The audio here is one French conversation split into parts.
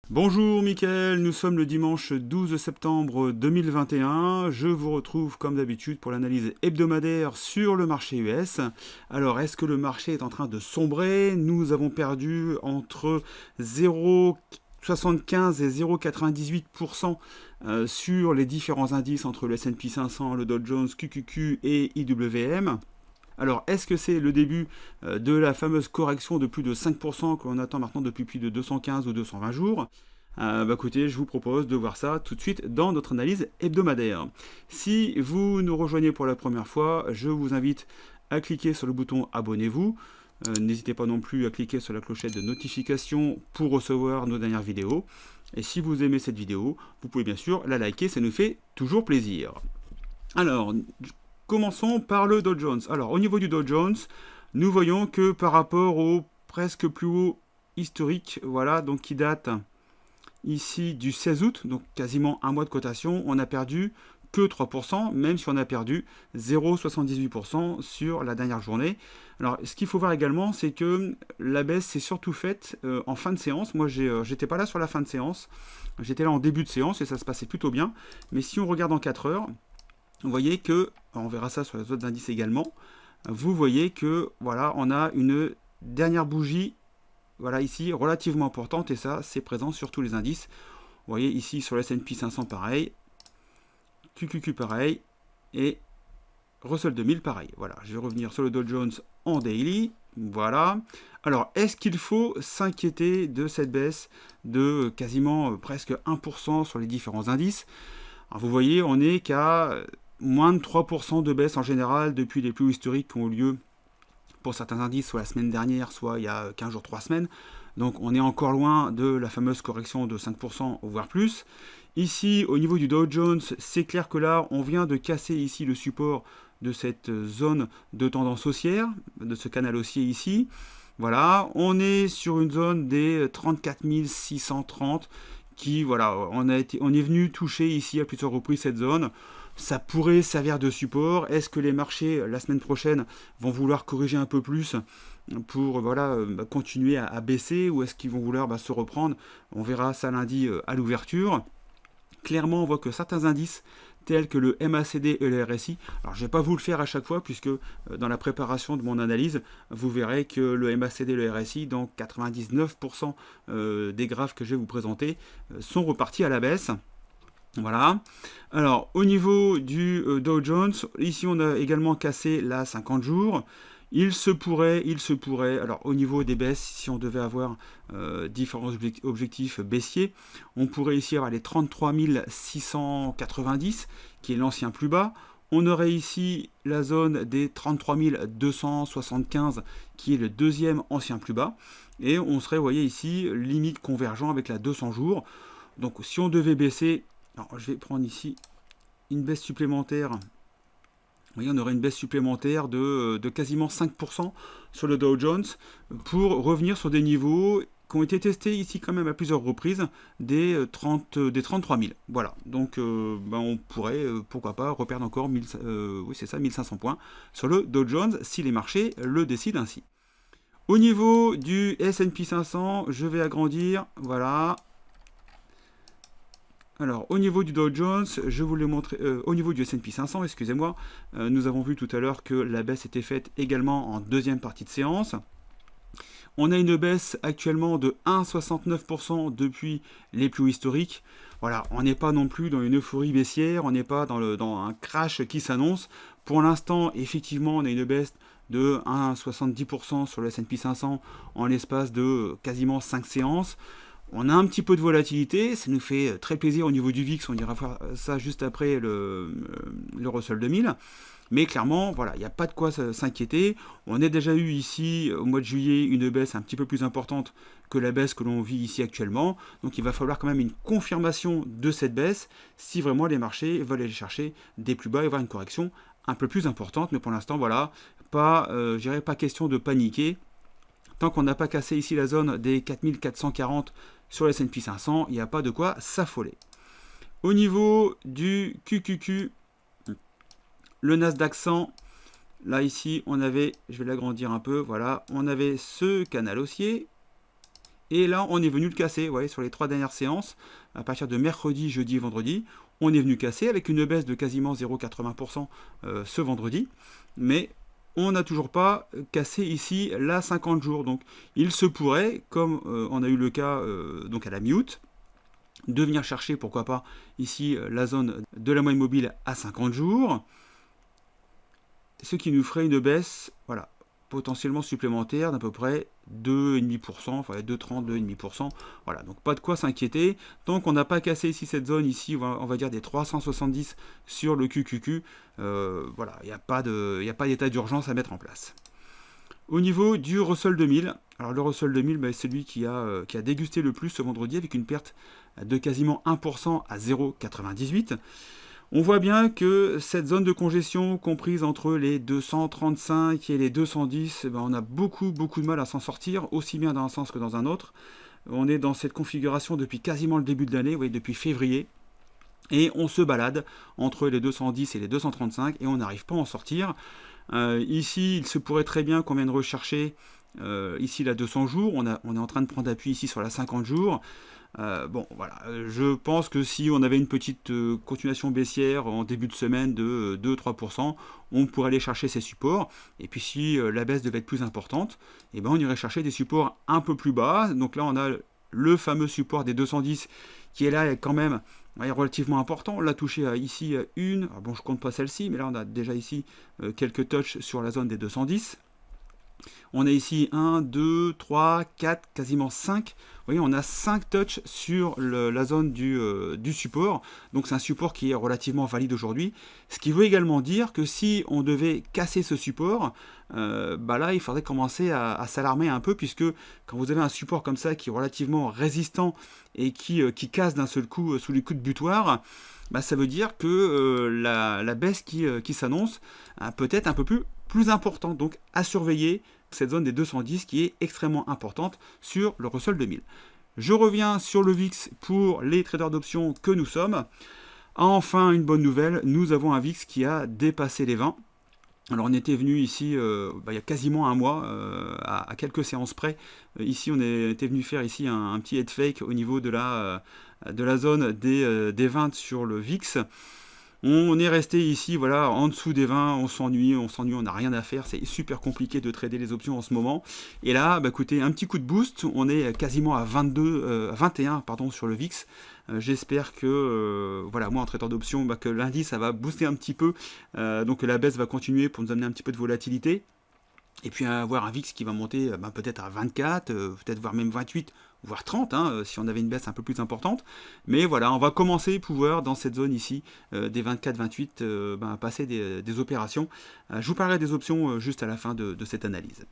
Bonjour Mickaël, nous sommes le dimanche 12 septembre 2021. Je vous retrouve comme d'habitude pour l'analyse hebdomadaire sur le marché US. Alors, est-ce que le marché est en train de sombrer? Nous avons perdu entre 0,75 et 0,98% sur les différents indices entre le S&P 500, le Dow Jones, QQQ et IWM. Alors, est-ce que c'est le début de la fameuse correction de plus de 5% que l'on attend maintenant depuis plus de 215 ou 220 jours? Écoutez, je vous propose de voir ça tout de suite dans notre analyse hebdomadaire. Si vous nous rejoignez pour la première fois, je vous invite à cliquer sur le bouton abonnez-vous. N'hésitez pas non plus à cliquer sur la clochette de notification pour recevoir nos dernières vidéos. Et si vous aimez cette vidéo, vous pouvez bien sûr la liker, ça nous fait toujours plaisir. Alors, commençons par le Dow Jones. Alors, au niveau du Dow Jones, nous voyons que par rapport au presque plus haut historique, voilà, donc qui date ici du 16 août, donc quasiment un mois de cotation, on a perdu que 3%, même si on a perdu 0,78% sur la dernière journée. Alors, ce qu'il faut voir également, c'est que la baisse s'est surtout faite en fin de séance. Moi, j'étais pas là sur la fin de séance, j'étais là en début de séance et ça se passait plutôt bien. Mais si on regarde en 4 heures, vous voyez que, on verra ça sur les autres indices également, vous voyez que voilà, on a une dernière bougie, voilà ici, relativement importante, et ça, c'est présent sur tous les indices. Vous voyez ici sur le S&P 500 pareil, QQQ pareil, et Russell 2000 pareil. Voilà, je vais revenir sur le Dow Jones en daily, voilà. Alors, est-ce qu'il faut s'inquiéter de cette baisse de quasiment presque 1% sur les différents indices? Alors, vous voyez, on n'est qu'à moins de 3% de baisse en général depuis les plus hauts historiques qui ont eu lieu pour certains indices, soit la semaine dernière, soit il y a 15 jours, 3 semaines. Donc on est encore loin de la fameuse correction de 5%, voire plus. Ici, au niveau du Dow Jones, c'est clair que là, on vient de casser ici le support de cette zone de tendance haussière, de ce canal haussier ici. Voilà, on est sur une zone des 34 630 qui, voilà, on est venu toucher ici à plusieurs reprises cette zone. Ça pourrait servir de support. Est-ce que les marchés, la semaine prochaine, vont vouloir corriger un peu plus pour continuer à baisser, ou est-ce qu'ils vont vouloir se reprendre? On verra ça lundi à l'ouverture. Clairement, on voit que certains indices tels que le MACD et le RSI, alors je ne vais pas vous le faire à chaque fois, puisque dans la préparation de mon analyse, vous verrez que le MACD et le RSI, donc 99% des graphes que je vais vous présenter, sont repartis à la baisse. Voilà. Alors, au niveau du Dow Jones, ici on a également cassé la 50 jours. Il se pourrait, alors au niveau des baisses, si on devait avoir différents objectifs baissiers, on pourrait ici avoir les 33 690, qui est l'ancien plus bas. On aurait ici la zone des 33 275, qui est le deuxième ancien plus bas. Et on serait, vous voyez ici, limite convergent avec la 200 jours. Donc si on devait baisser, alors je vais prendre ici une baisse supplémentaire. Vous voyez, on aurait une baisse supplémentaire de quasiment 5% sur le Dow Jones pour revenir sur des niveaux qui ont été testés ici quand même à plusieurs reprises des 33 000. Voilà, donc on pourrait, pourquoi pas, reperdre encore 1500 points sur le Dow Jones si les marchés le décident ainsi. Au niveau du S&P 500, je vais agrandir, voilà. Alors, au niveau du Dow Jones, je vous l'ai montré, au niveau du S&P 500, excusez-moi, nous avons vu tout à l'heure que la baisse était faite également en deuxième partie de séance. On a une baisse actuellement de 1,69% depuis les plus hauts historiques. Voilà, on n'est pas non plus dans une euphorie baissière, on n'est pas dans un crash qui s'annonce. Pour l'instant, effectivement, on a une baisse de 1,70% sur le S&P 500 en l'espace de quasiment 5 séances. On a un petit peu de volatilité, ça nous fait très plaisir au niveau du VIX, on ira faire ça juste après le Russell 2000. Mais clairement, voilà, il n'y a pas de quoi s'inquiéter. On a déjà eu ici, au mois de juillet, une baisse un petit peu plus importante que la baisse que l'on vit ici actuellement. Donc il va falloir quand même une confirmation de cette baisse si vraiment les marchés veulent aller chercher des plus bas et avoir une correction un peu plus importante. Mais pour l'instant, voilà, pas question de paniquer. Tant qu'on n'a pas cassé ici la zone des 4440 sur le S&P 500, il n'y a pas de quoi s'affoler. Au niveau du QQQ, le Nasdaq 100, là ici on avait, je vais l'agrandir un peu, voilà, on avait ce canal haussier, et là on est venu le casser. Vous voyez, sur les 3 dernières séances, à partir de mercredi, jeudi et vendredi, on est venu casser avec une baisse de quasiment 0,80% ce vendredi, mais on n'a toujours pas cassé ici la 50 jours. Donc il se pourrait, comme on a eu le cas donc à la mi-août, de venir chercher, pourquoi pas, ici la zone de la moyenne mobile à 50 jours, ce qui nous ferait une baisse, voilà, potentiellement supplémentaire d'à peu près 2,5%, enfin 2,30, 2,5%. Voilà, donc pas de quoi s'inquiéter. Tant qu'on n'a pas cassé ici cette zone, ici, on va dire des 370 sur le QQQ, voilà, il n'y a pas d'état d'urgence à mettre en place. Au niveau du Russell 2000, alors le Russell 2000, c'est celui qui a dégusté le plus ce vendredi avec une perte de quasiment 1% à 0,98. On voit bien que cette zone de congestion comprise entre les 235 et les 210, on a beaucoup de mal à s'en sortir, aussi bien dans un sens que dans un autre. On est dans cette configuration depuis quasiment le début de l'année, oui, depuis février. Et on se balade entre les 210 et les 235 et on n'arrive pas à en sortir. Ici, il se pourrait très bien qu'on vienne rechercher ici la 200 jours. On est en train de prendre appui ici sur la 50 jours. Bon, voilà, je pense que si on avait une petite continuation baissière en début de semaine de 2-3%, on pourrait aller chercher ces supports. Et puis si la baisse devait être plus importante, eh ben, on irait chercher des supports un peu plus bas. Donc là, on a le fameux support des 210 qui est là quand même relativement important. On l'a touché ici une, alors bon, je compte pas celle-ci, mais là on a déjà ici quelques touches sur la zone des 210. On a ici 1, 2, 3, 4, quasiment 5. Vous voyez, on a 5 touches sur la zone du support. Donc c'est un support qui est relativement valide aujourd'hui. Ce qui veut également dire que si on devait casser ce support, là il faudrait commencer à s'alarmer un peu, puisque quand vous avez un support comme ça qui est relativement résistant et qui casse d'un seul coup sous les coups de butoir, ça veut dire que la baisse qui s'annonce peut être un peu plus importante. Donc à surveiller cette zone des 210 qui est extrêmement importante sur le Russell 2000. Je reviens sur le VIX pour les traders d'options que nous sommes. Enfin, une bonne nouvelle, nous avons un VIX qui a dépassé les 20. Alors on était venu ici il y a quasiment un mois, à quelques séances près. Ici on était venu faire ici un petit head fake au niveau de la zone des 20 sur le VIX. On est resté ici, voilà, en dessous des 20, on s'ennuie, on n'a rien à faire, c'est super compliqué de trader les options en ce moment. Et là, écoutez, un petit coup de boost, on est quasiment à 21 sur le VIX. J'espère que, voilà, moi en traiteur d'options, que lundi ça va booster un petit peu, donc la baisse va continuer pour nous amener un petit peu de volatilité. Et puis avoir un VIX qui va monter peut-être à 24, peut-être voire même 28, voire 30, si on avait une baisse un peu plus importante. Mais voilà, on va commencer pouvoir, dans cette zone ici, des 24-28, passer des opérations. Je vous parlerai des options juste à la fin de cette analyse.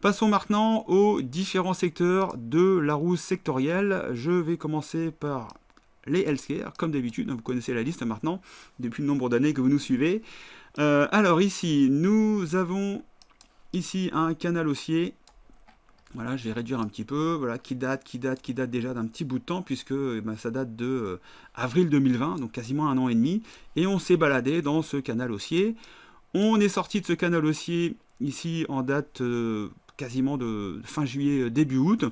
Passons maintenant aux différents secteurs de la roue sectorielle. Je vais commencer par les healthcare, comme d'habitude. Vous connaissez la liste maintenant, depuis le nombre d'années que vous nous suivez. Alors ici, nous avons ici un canal haussier. Voilà, je vais réduire un petit peu, voilà, qui date déjà d'un petit bout de temps, puisque ça date de avril 2020, donc quasiment un an et demi, et on s'est baladé dans ce canal haussier. On est sorti de ce canal haussier ici en date quasiment de fin juillet, début août.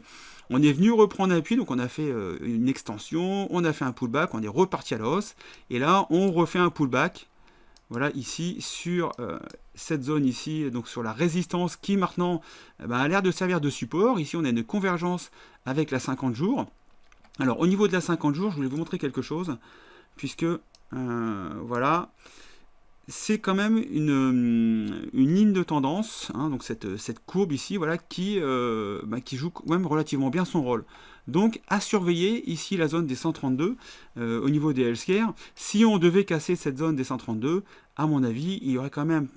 On est venu reprendre appui, donc on a fait une extension, on a fait un pullback, on est reparti à la hausse, et là on refait un pullback. Voilà, ici, sur cette zone ici, donc sur la résistance qui maintenant a l'air de servir de support. Ici, on a une convergence avec la 50 jours. Alors, au niveau de la 50 jours, je voulais vous montrer quelque chose, puisque, voilà, c'est quand même une ligne de tendance, donc cette courbe ici, voilà, qui joue quand même relativement bien son rôle. Donc à surveiller ici la zone des 132 au niveau des healthcare. Si on devait casser cette zone des 132, à mon avis, il y aurait quand même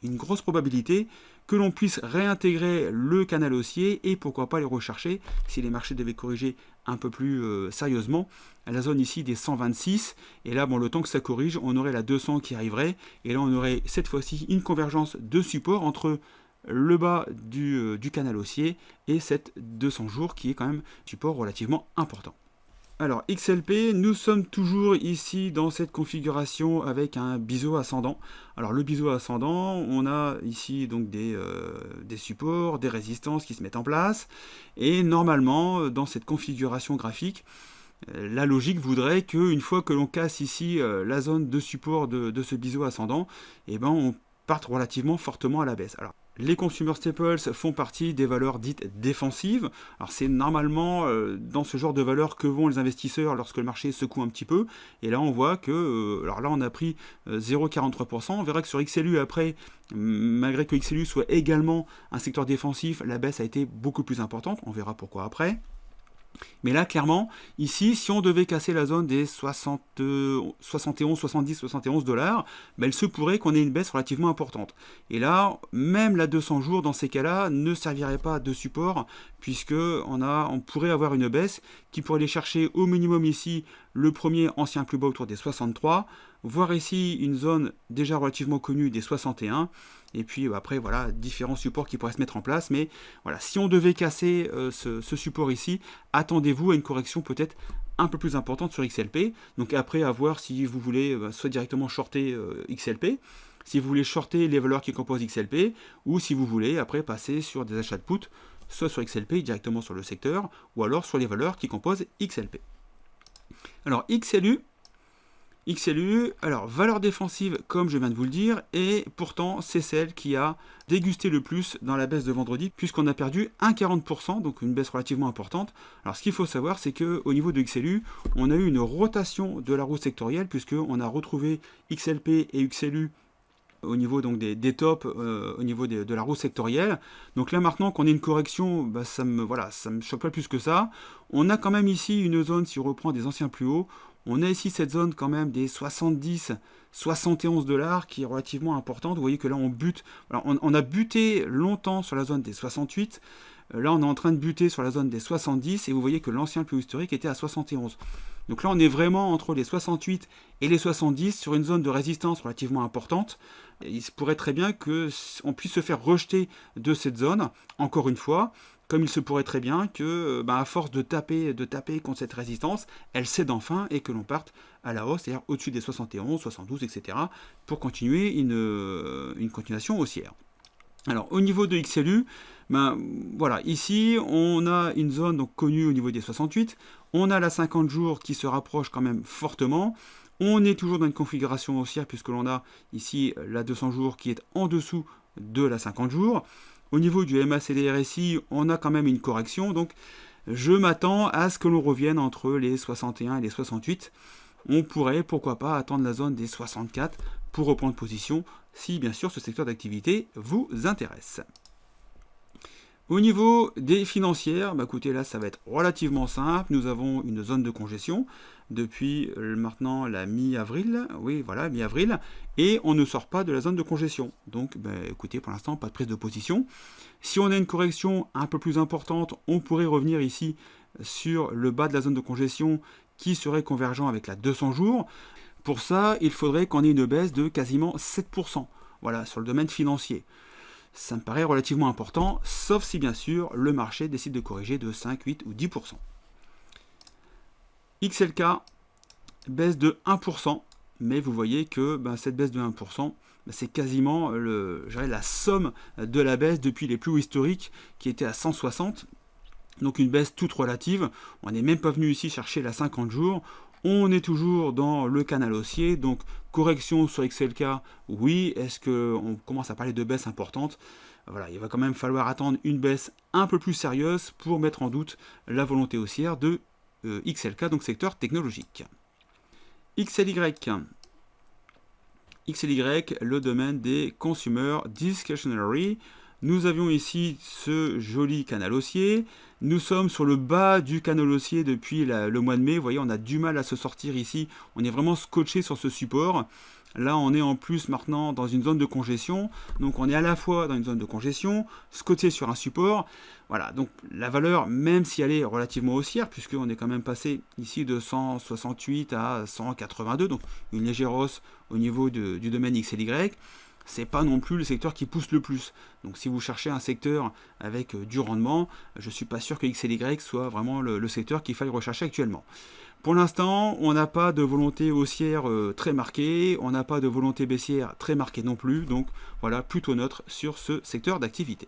une grosse probabilité que l'on puisse réintégrer le canal haussier et pourquoi pas les rechercher si les marchés devaient corriger un peu plus sérieusement à la zone ici des 126. Et là, le temps que ça corrige, on aurait la 200 qui arriverait et là on aurait cette fois-ci une convergence de support entre le bas du canal haussier et cette 200 jours qui est quand même support relativement important. Alors XLP, nous sommes toujours ici dans cette configuration avec un biseau ascendant. Alors le biseau ascendant, on a ici donc des supports, des résistances qui se mettent en place. Et normalement, dans cette configuration graphique, la logique voudrait qu'une fois que l'on casse ici la zone de support de ce biseau ascendant, eh ben, on parte relativement fortement à la baisse. Alors, les consumer staples font partie des valeurs dites défensives. Alors c'est normalement dans ce genre de valeurs que vont les investisseurs lorsque le marché secoue un petit peu. Et là on voit que, alors là on a pris 0,43%. On verra que sur XLU après, malgré que XLU soit également un secteur défensif, la baisse a été beaucoup plus importante. On verra pourquoi après. Mais là, clairement, ici, si on devait casser la zone des 71, 70, 71 $, ben, il se pourrait qu'on ait une baisse relativement importante. Et là, même la 200 jours, dans ces cas-là, ne servirait pas de support, puisque on pourrait avoir une baisse qui pourrait aller chercher au minimum ici le premier ancien plus bas autour des 63, voire ici une zone déjà relativement connue des 61, et puis après voilà différents supports qui pourraient se mettre en place. Mais voilà, si on devait casser ce support ici, attendez-vous à une correction peut-être un peu plus importante sur XLP. Donc après à voir si vous voulez soit directement shorter XLP, si vous voulez shorter les valeurs qui composent XLP, ou si vous voulez après passer sur des achats de put, soit sur XLP directement sur le secteur, ou alors sur les valeurs qui composent XLP. Alors XLU, alors valeur défensive comme je viens de vous le dire, et pourtant c'est celle qui a dégusté le plus dans la baisse de vendredi, puisqu'on a perdu 1,40%, donc une baisse relativement importante. Alors ce qu'il faut savoir, c'est qu'au niveau de XLU, on a eu une rotation de la roue sectorielle, puisqu'on a retrouvé XLP et XLU au niveau donc des tops, au niveau de la roue sectorielle. Donc là maintenant qu'on ait une correction, bah, ça me choque pas plus que ça. On a quand même ici une zone, si on reprend des anciens plus hauts, on a ici cette zone quand même des 70, 71 $ qui est relativement importante. Vous voyez que là on bute, alors on a buté longtemps sur la zone des 68. Là on est en train de buter sur la zone des 70 et vous voyez que l'ancien plus haut historique était à 71. Donc là on est vraiment entre les 68 et les 70 sur une zone de résistance relativement importante. Il se pourrait très bien qu'on puisse se faire rejeter de cette zone, encore une fois, comme il se pourrait très bien que, à force de taper contre cette résistance, elle cède enfin et que l'on parte à la hausse, c'est-à-dire au-dessus des 71, 72, etc., pour continuer une continuation haussière. Alors, au niveau de XLU, voilà, ici, on a une zone donc, connue au niveau des 68, on a la 50 jours qui se rapproche quand même fortement. On est toujours dans une configuration haussière puisque l'on a ici la 200 jours qui est en dessous de la 50 jours. Au niveau du MACD RSI, on a quand même une correction. Donc je m'attends à ce que l'on revienne entre les 61 et les 68. On pourrait, pourquoi pas, attendre la zone des 64 pour reprendre position si bien sûr ce secteur d'activité vous intéresse. Au niveau des financières, écoutez, là ça va être relativement simple. Nous avons une zone de congestion depuis maintenant la mi-avril, oui voilà, mi-avril, et on ne sort pas de la zone de congestion. Donc écoutez, pour l'instant, pas de prise de position. Si on a une correction un peu plus importante, on pourrait revenir ici sur le bas de la zone de congestion qui serait convergent avec la 200 jours. Pour ça, il faudrait qu'on ait une baisse de quasiment 7%, voilà, sur le domaine financier. Ça me paraît relativement important, sauf si bien sûr le marché décide de corriger de 5, 8 ou 10%. XLK, baisse de 1%, mais vous voyez que cette baisse de 1%, c'est quasiment la somme de la baisse depuis les plus hauts historiques qui étaient à 160. Donc une baisse toute relative. On n'est même pas venu ici chercher la 50 jours. On est toujours dans le canal haussier, donc correction sur XLK, oui. Est-ce qu'on commence à parler de baisse importante? Voilà, il va quand même falloir attendre une baisse un peu plus sérieuse pour mettre en doute la volonté haussière de XLK, donc secteur technologique. XLY, le domaine des Consumer Discretionary. Nous avions ici ce joli canal haussier. Nous sommes sur le bas du canal haussier depuis le mois de mai. Vous voyez, on a du mal à se sortir ici. On est vraiment scotché sur ce support. Là, on est en plus maintenant dans une zone de congestion. Donc, on est à la fois dans une zone de congestion, scotché sur un support. Voilà, donc la valeur, même si elle est relativement haussière, puisqu'on est quand même passé ici de 168 à 182, donc une légère hausse au niveau du domaine XLY. C'est pas non plus le secteur qui pousse le plus. Donc si vous cherchez un secteur avec du rendement, je suis pas sûr que XLY soit vraiment le secteur qu'il faille rechercher actuellement. Pour l'instant, on n'a pas de volonté haussière très marquée, on n'a pas de volonté baissière très marquée non plus, donc voilà, plutôt neutre sur ce secteur d'activité.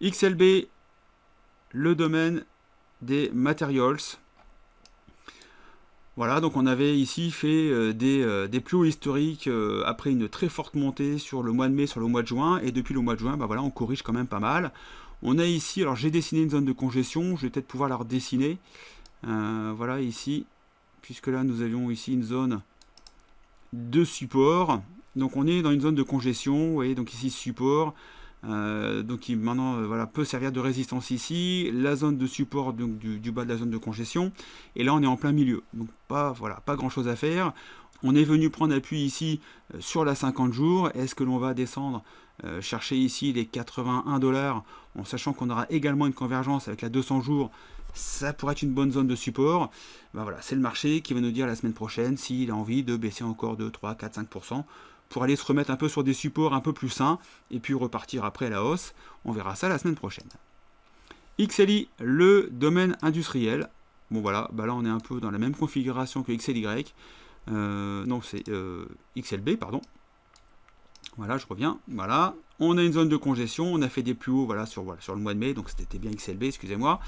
XLB, le domaine des materials. Voilà, donc on avait ici fait des plus hauts historiques après une très forte montée sur le mois de mai, sur le mois de juin, et depuis le mois de juin, bah voilà, on corrige quand même pas mal. On a ici, alors j'ai dessiné une zone de congestion, je vais peut-être pouvoir la redessiner. Voilà ici, puisque là nous avions ici une zone de support. Donc on est dans une zone de congestion, vous voyez, donc ici support, donc qui maintenant voilà, peut servir de résistance ici, la zone de support donc, du bas de la zone de congestion, et là on est en plein milieu, donc pas grand chose à faire. On est venu prendre appui ici sur la 50 jours, est-ce que l'on va descendre chercher ici les 81 $, en sachant qu'on aura également une convergence avec la 200 jours, ça pourrait être une bonne zone de support. Ben voilà, c'est le marché qui va nous dire la semaine prochaine s'il a envie de baisser encore de 3, 4, 5% pour aller se remettre un peu sur des supports un peu plus sains et puis repartir après à la hausse. On verra ça la semaine prochaine. XLI, le domaine industriel. Bon voilà, ben là on est un peu dans la même configuration que XLY. Non, c'est XLB, pardon. Voilà, je reviens. Voilà, on a une zone de congestion. On a fait des plus hauts voilà, sur le mois de mai, donc c'était bien XLB, excusez-moi.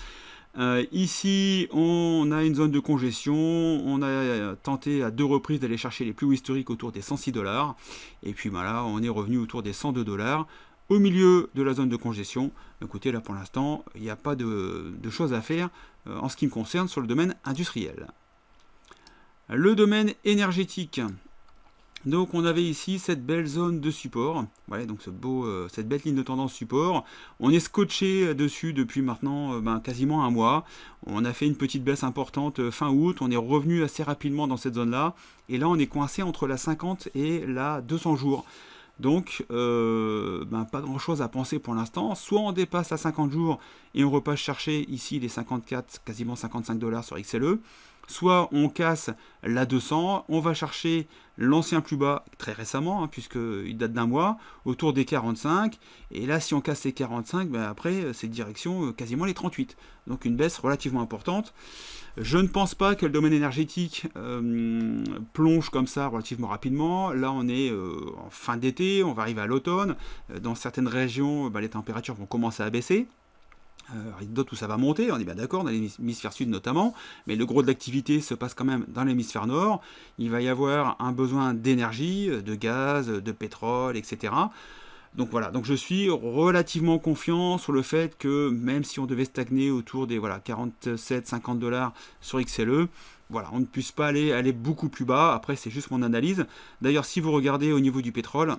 Ici, on a une zone de congestion. On a tenté à 2 reprises d'aller chercher les plus hauts historiques autour des 106 $. Et puis voilà, on est revenu autour des 102 $. Au milieu de la zone de congestion. Écoutez, là pour l'instant, il n'y a pas de choses à faire en ce qui me concerne sur le domaine industriel. Le domaine énergétique. Donc on avait ici cette belle zone de support, ouais, donc cette belle ligne de tendance support. On est scotché dessus depuis maintenant quasiment un mois. On a fait une petite baisse importante fin août, on est revenu assez rapidement dans cette zone-là. Et là on est coincé entre la 50 et la 200 jours. Donc pas grand chose à penser pour l'instant. Soit on dépasse la 50 jours et on repasse chercher ici les 54, quasiment 55 $ sur XLE. Soit on casse la 200, on va chercher l'ancien plus bas très récemment, puisqu'il date d'un mois, autour des 45. Et là, si on casse les 45, après, c'est direction quasiment les 38. Donc une baisse relativement importante. Je ne pense pas que le domaine énergétique plonge comme ça relativement rapidement. Là, on est en fin d'été, on va arriver à l'automne. Dans certaines régions, les températures vont commencer à baisser. Il y a d'autres où ça va monter, on est bien d'accord, dans l'hémisphère sud notamment, mais le gros de l'activité se passe quand même dans l'hémisphère nord. Il va y avoir un besoin d'énergie, de gaz, de pétrole, etc. Donc voilà, donc je suis relativement confiant sur le fait que même si on devait stagner autour des 47-50 $ sur XLE, voilà, on ne puisse pas aller beaucoup plus bas. Après, c'est juste mon analyse. D'ailleurs, si vous regardez au niveau du pétrole,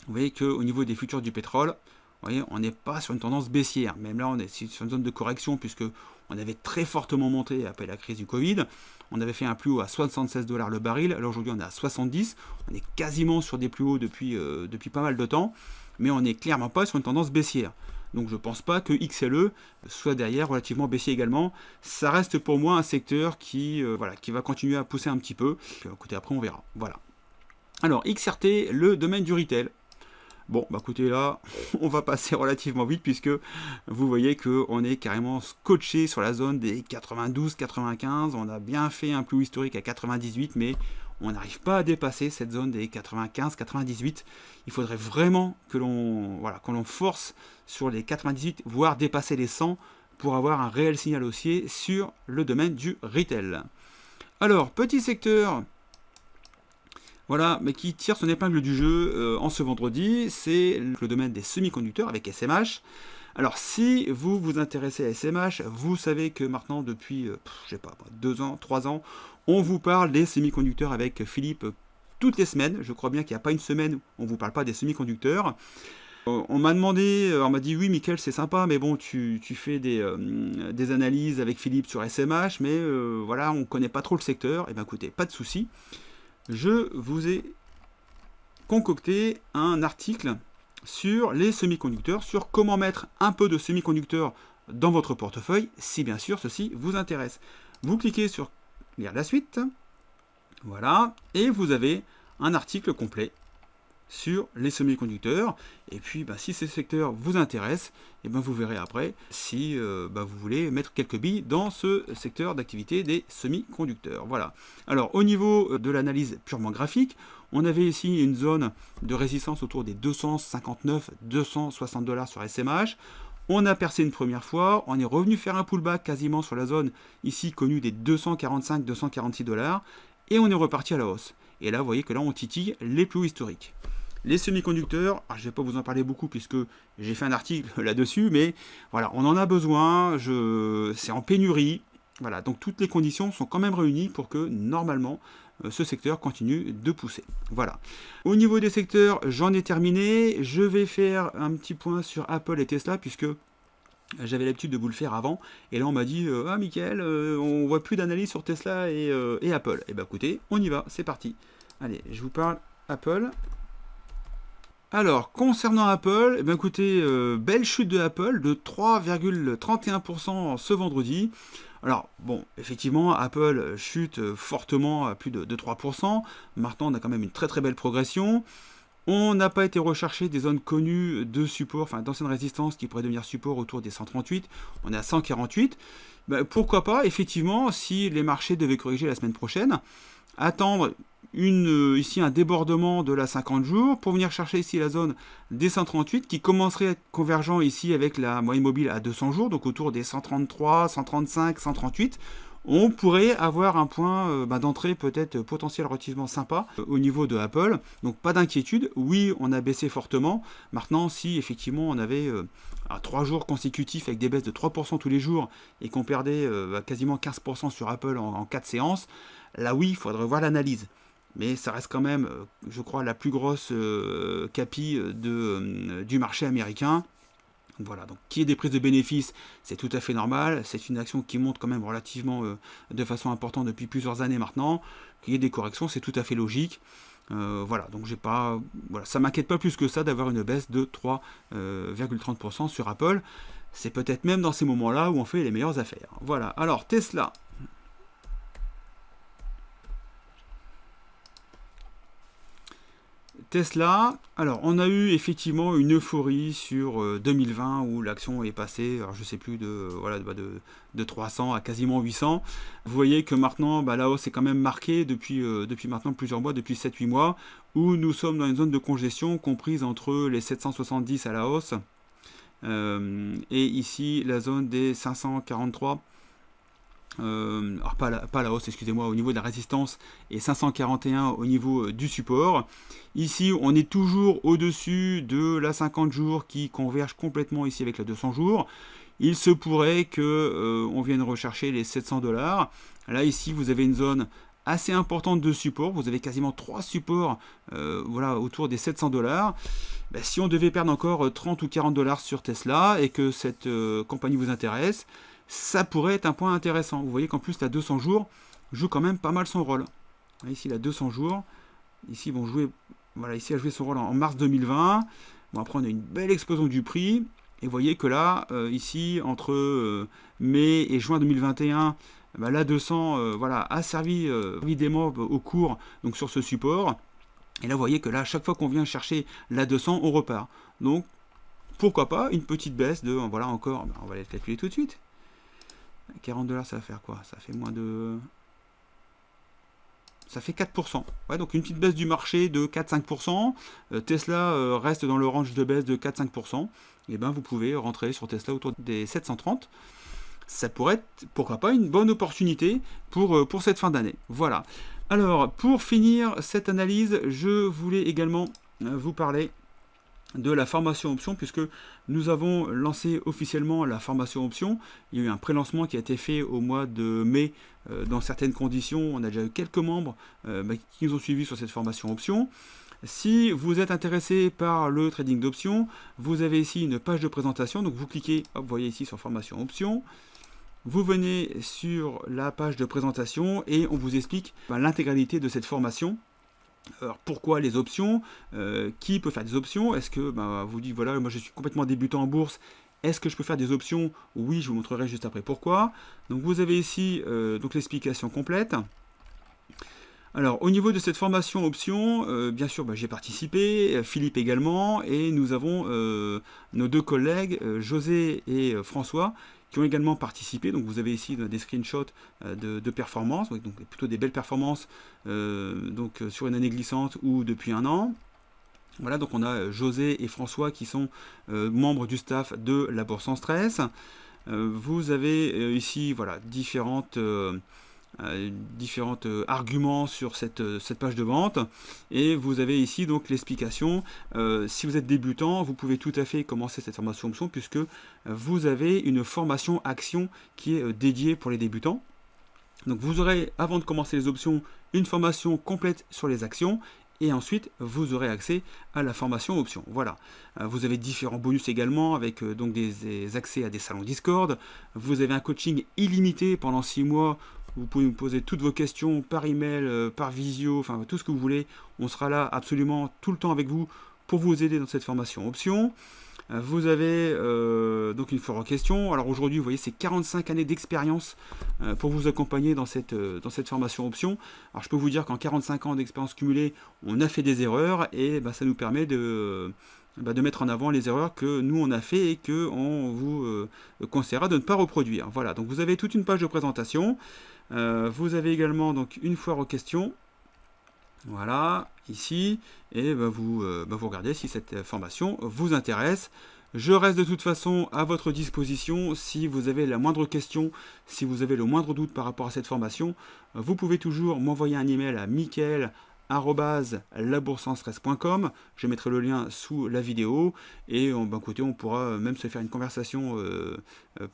vous voyez qu'au niveau des futurs du pétrole, vous voyez, on n'est pas sur une tendance baissière. Même là, on est sur une zone de correction puisque on avait très fortement monté après la crise du Covid. On avait fait un plus haut à 76 $ le baril. Alors aujourd'hui, on est à 70. On est quasiment sur des plus hauts depuis pas mal de temps. Mais on n'est clairement pas sur une tendance baissière. Donc je ne pense pas que XLE soit derrière relativement baissier également. Ça reste pour moi un secteur qui va continuer à pousser un petit peu. Puis, écoutez, après on verra. Voilà. Alors XRT, le domaine du retail. Bon, écoutez, là, on va passer relativement vite puisque vous voyez qu'on est carrément scotché sur la zone des 92-95. On a bien fait un plus haut historique à 98, mais on n'arrive pas à dépasser cette zone des 95-98. Il faudrait vraiment que l'on force sur les 98, voire dépasser les 100 pour avoir un réel signal haussier sur le domaine du retail. Alors, petit secteur... Voilà, mais qui tire son épingle du jeu en ce vendredi, c'est le domaine des semi-conducteurs avec SMH. Alors si vous vous intéressez à SMH, vous savez que maintenant depuis, 2 ans, 3 ans, on vous parle des semi-conducteurs avec Philippe toutes les semaines. Je crois bien qu'il n'y a pas une semaine où on ne vous parle pas des semi-conducteurs. On m'a demandé, on m'a dit oui Mickaël c'est sympa, mais bon tu fais des analyses avec Philippe sur SMH, mais voilà on ne connaît pas trop le secteur. Et bien écoutez, pas de souci. Je vous ai concocté un article sur les semi-conducteurs, sur comment mettre un peu de semi-conducteurs dans votre portefeuille, si bien sûr ceci vous intéresse. Vous cliquez sur lire la suite, voilà, et vous avez un article complet sur les semi-conducteurs. Et puis si ce secteur vous intéresse, et vous verrez après si vous voulez mettre quelques billes dans ce secteur d'activité des semi-conducteurs. Voilà. Alors au niveau de l'analyse purement graphique, on avait ici une zone de résistance autour des 259-260 $ sur SMH. On a percé une première fois, on est revenu faire un pullback quasiment sur la zone ici connue des 245-246 $, et on est reparti à la hausse. Et là, vous voyez que là, on titille les plus hauts historiques. Les semi-conducteurs, je ne vais pas vous en parler beaucoup puisque j'ai fait un article là-dessus, mais voilà, on en a besoin, c'est en pénurie. Voilà, donc toutes les conditions sont quand même réunies pour que normalement ce secteur continue de pousser. Voilà. Au niveau des secteurs, j'en ai terminé. Je vais faire un petit point sur Apple et Tesla puisque j'avais l'habitude de vous le faire avant. Et là, on m'a dit ah, Mickaël, on voit plus d'analyse sur Tesla et Apple. Et écoutez, on y va, c'est parti. Allez, je vous parle Apple. Alors, concernant Apple, écoutez, belle chute de Apple de 3,31% ce vendredi. Alors, bon, effectivement, Apple chute fortement à plus de 3%. Maintenant, on a quand même une très très belle progression. On n'a pas été rechercher des zones connues de support, enfin d'ancienne résistance qui pourraient devenir support autour des 138. On est à 148. Pourquoi pas, effectivement, si les marchés devaient corriger la semaine prochaine, attendre ici un débordement de la 50 jours pour venir chercher ici la zone des 138 qui commencerait à être convergent ici avec la moyenne mobile à 200 jours, donc autour des 133, 135, 138. On pourrait avoir un point d'entrée peut-être potentiel relativement sympa au niveau de Apple. Donc pas d'inquiétude, oui on a baissé fortement. Maintenant si effectivement on avait 3 jours consécutifs avec des baisses de 3% tous les jours et qu'on perdait quasiment 15% sur Apple en 4 séances, là oui il faudrait voir l'analyse. Mais ça reste quand même, je crois, la plus grosse capi du marché américain. Voilà, donc qu'il y ait des prises de bénéfices, c'est tout à fait normal. C'est une action qui monte quand même relativement de façon importante depuis plusieurs années maintenant. Qu'il y ait des corrections, c'est tout à fait logique. Voilà, donc j'ai pas, voilà, ça m'inquiète pas plus que ça d'avoir une baisse de 3,30% sur Apple. C'est peut-être même dans ces moments-là où on fait les meilleures affaires. Voilà, alors Tesla. Tesla, alors on a eu effectivement une euphorie sur 2020 où l'action est passée, alors je sais plus, de 300 à quasiment 800. Vous voyez que maintenant la hausse est quand même marquée depuis maintenant plusieurs mois, depuis 7-8 mois, où nous sommes dans une zone de congestion comprise entre les 770 à la hausse et ici la zone des 543. Alors pas la hausse, excusez-moi, au niveau de la résistance et 541 au niveau du support. Ici, on est toujours au-dessus de la 50 jours qui converge complètement ici avec la 200 jours. Il se pourrait que on vienne rechercher les 700 $. Là, ici, vous avez une zone assez importante de support. Vous avez quasiment 3 supports voilà, autour des 700 $. Si on devait perdre encore 30 ou 40 $ sur Tesla et que cette compagnie vous intéresse, ça pourrait être un point intéressant. Vous voyez qu'en plus la 200 jours joue quand même pas mal son rôle. Ici la 200 jours, ici vont jouer, voilà, ici a joué son rôle en mars 2020. Bon, après on a une belle explosion du prix. Et vous voyez que là, ici entre mai et juin 2021, la 200 voilà, a servi évidemment au cours donc sur ce support. Et là vous voyez que là, à chaque fois qu'on vient chercher la 200, on repart. Donc pourquoi pas une petite baisse de, voilà encore, on va aller le calculer tout de suite. 40 $, ça va faire quoi? Ça fait moins de... Ça fait 4%. Ouais, donc une petite baisse du marché de 4-5%. Tesla reste dans le range de baisse de 4-5%. Et vous pouvez rentrer sur Tesla autour des 730. Ça pourrait être, pourquoi pas, une bonne opportunité pour cette fin d'année. Voilà. Alors, pour finir cette analyse, je voulais également vous parler de la formation option, puisque nous avons lancé officiellement la formation option. Il y a eu un pré-lancement qui a été fait au mois de mai dans certaines conditions. On a déjà eu quelques membres qui nous ont suivis sur cette formation option. Si vous êtes intéressé par le trading d'options, vous avez ici une page de présentation. Donc vous cliquez, hop, vous voyez ici sur formation option. Vous venez sur la page de présentation et on vous explique l'intégralité de cette formation. Alors pourquoi les options? Qui peut faire des options? Est-ce que vous dites voilà, moi je suis complètement débutant en bourse, est-ce que je peux faire des options? Oui, je vous montrerai juste après pourquoi. Donc vous avez ici donc l'explication complète. Alors, au niveau de cette formation option, bien sûr, j'ai participé, Philippe également, et nous avons nos deux collègues, José et François, qui ont également participé. Donc, vous avez ici des screenshots de performances, donc plutôt des belles performances sur une année glissante ou depuis un an. Voilà, donc on a José et François qui sont membres du staff de la Bourse sans stress. Vous avez ici voilà, différents arguments sur cette page de vente, et vous avez ici donc l'explication. Si vous êtes débutant, vous pouvez tout à fait commencer cette formation option, puisque vous avez une formation action qui est dédiée pour les débutants. Donc vous aurez, avant de commencer les options, une formation complète sur les actions, et ensuite vous aurez accès à la formation option. Voilà. Vous avez différents bonus également, avec donc des accès à des salons Discord. Vous avez un coaching illimité pendant 6 mois. Vous pouvez me poser toutes vos questions par email, par visio, enfin tout ce que vous voulez. On sera là absolument tout le temps avec vous pour vous aider dans cette formation option. Vous avez donc une foire aux questions. Alors aujourd'hui, vous voyez, c'est 45 années d'expérience pour vous accompagner dans cette formation option. Alors je peux vous dire qu'en 45 ans d'expérience cumulée, on a fait des erreurs, et ça nous permet de mettre en avant les erreurs que nous on a fait et que on vous conseillera de ne pas reproduire. Voilà, donc vous avez toute une page de présentation. Vous avez également donc une foire aux questions. Voilà, ici, et vous regardez si cette formation vous intéresse. Je reste de toute façon à votre disposition. Si vous avez la moindre question, si vous avez le moindre doute par rapport à cette formation, vous pouvez toujours m'envoyer un email à michael@laboursesansstress.com. Je mettrai le lien sous la vidéo, et on pourra même se faire une conversation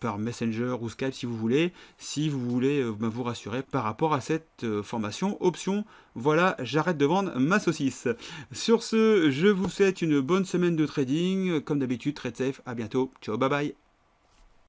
par Messenger ou Skype si vous voulez vous rassurer par rapport à cette formation option. Voilà, j'arrête de vendre ma saucisse. Sur ce, je vous souhaite une bonne semaine de trading. Comme d'habitude, trade safe, à bientôt. Ciao, bye bye.